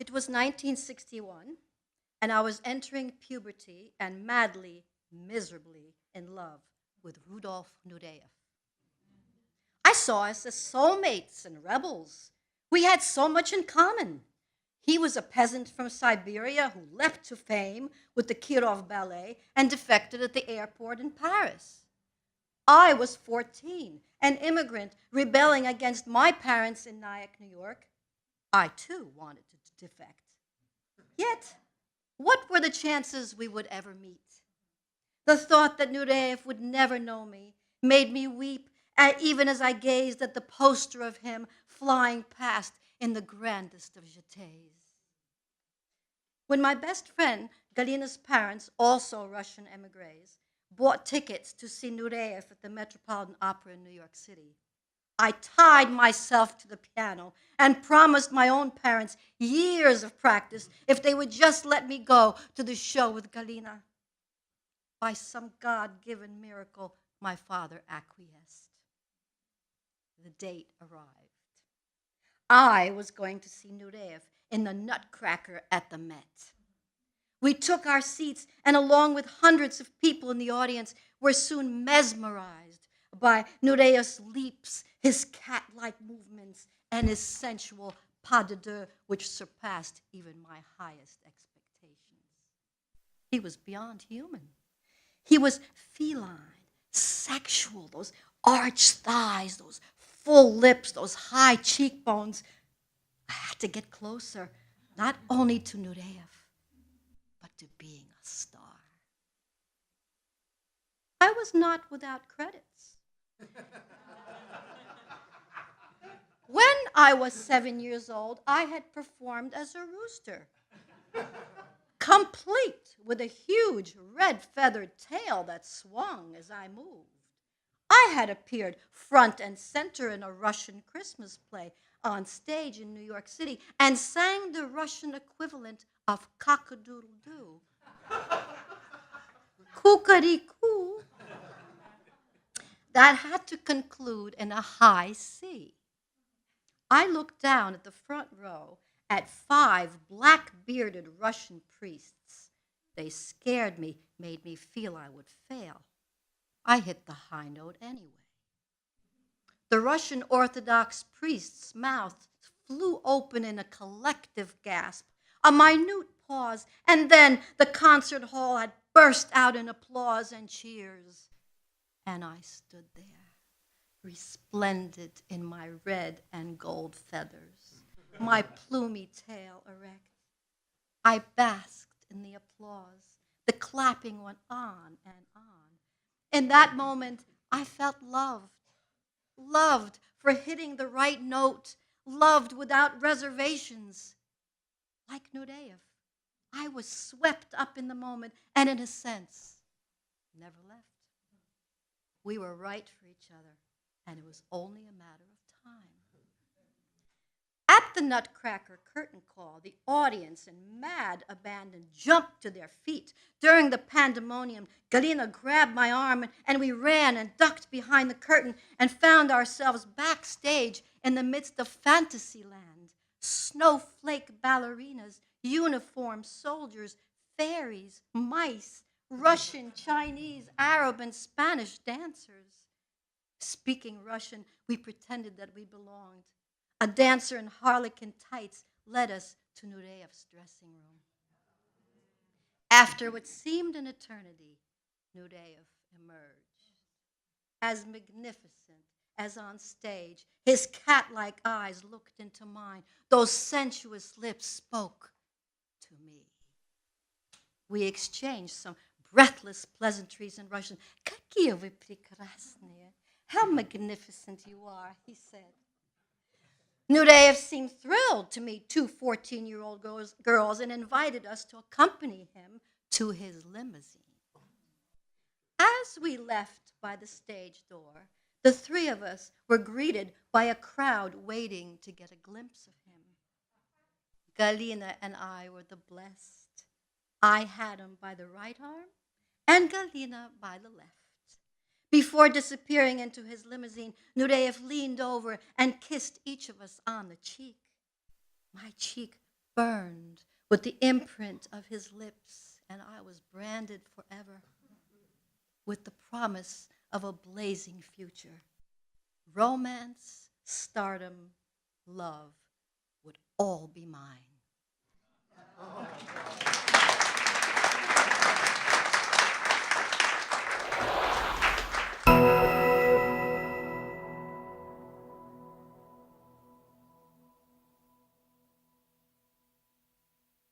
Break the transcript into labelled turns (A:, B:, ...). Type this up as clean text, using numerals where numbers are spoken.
A: It was 1961, and I was entering puberty and madly, miserably in love with Rudolf Nureyev. I saw us as soulmates and rebels. We had so much in common. He was a peasant from Siberia who leapt to fame with the Kirov Ballet and defected at the airport in Paris. I was 14, an immigrant rebelling against my parents in Nyack, New York. I too wanted to defect. Yet, what were the chances we would ever meet? The thought that Nureyev would never know me made me weep, even as I gazed at the poster of him flying past in the grandest of jetés. When my best friend, Galina's parents, also Russian emigres, bought tickets to see Nureyev at the Metropolitan Opera in New York City, I tied myself to the piano and promised my own parents years of practice if they would just let me go to the show with Galina. By some God-given miracle, my father acquiesced. The date arrived. I was going to see Nureyev in the Nutcracker at the Met. We took our seats, and along with hundreds of people in the audience, were soon mesmerized by Nureyev's leaps, his cat-like movements, and his sensual pas de deux, which surpassed even my highest expectations. He was beyond human. He was feline, sexual, those arched thighs, those full lips, those high cheekbones. I had to get closer, not only to Nureyev, but to being a star. I was not without credits. When I was 7 years old, I had performed as a rooster, complete with a huge red feathered tail that swung as I moved. I had appeared front and center in a Russian Christmas play on stage in New York City and sang the Russian equivalent of cock-a-doodle-doo. Kookaree-coo. That had to conclude in a high C. I looked down at the front row at 5 black-bearded Russian priests. They scared me, made me feel I would fail. I hit the high note anyway. The Russian Orthodox priest's mouth flew open in a collective gasp, a minute pause, and then the concert hall had burst out in applause and cheers. And I stood there, resplendent in my red and gold feathers, my plumy tail erect. I basked in the applause. The clapping went on and on. In that moment, I felt loved. Loved for hitting the right note, loved without reservations. Like Nureyev, I was swept up in the moment and, in a sense, never left. We were right for each other, and it was only a matter of time. At the Nutcracker curtain call, the audience in mad abandon jumped to their feet. During the pandemonium, Galina grabbed my arm, and we ran and ducked behind the curtain and found ourselves backstage in the midst of Fantasyland. Snowflake ballerinas, uniformed soldiers, fairies, mice, Russian, Chinese, Arab, and Spanish dancers. Speaking Russian, we pretended that we belonged. A dancer in harlequin tights led us to Nureyev's dressing room. After what seemed an eternity, Nureyev emerged. As magnificent as on stage, his cat-like eyes looked into mine. Those sensuous lips spoke to me. We exchanged some breathless pleasantries in Russian. "Какие вы прекрасные! How magnificent you are," he said. Nureyev seemed thrilled to meet 2 14-year-old girls and invited us to accompany him to his limousine. As we left by the stage door, the 3 of us were greeted by a crowd waiting to get a glimpse of him. Galina and I were the blessed. I had him by the right arm and Galina by the left. Before disappearing into his limousine, Nureyev leaned over and kissed each of us on the cheek. My cheek burned with the imprint of his lips, and I was branded forever with the promise of a blazing future. Romance, stardom, love would all be mine.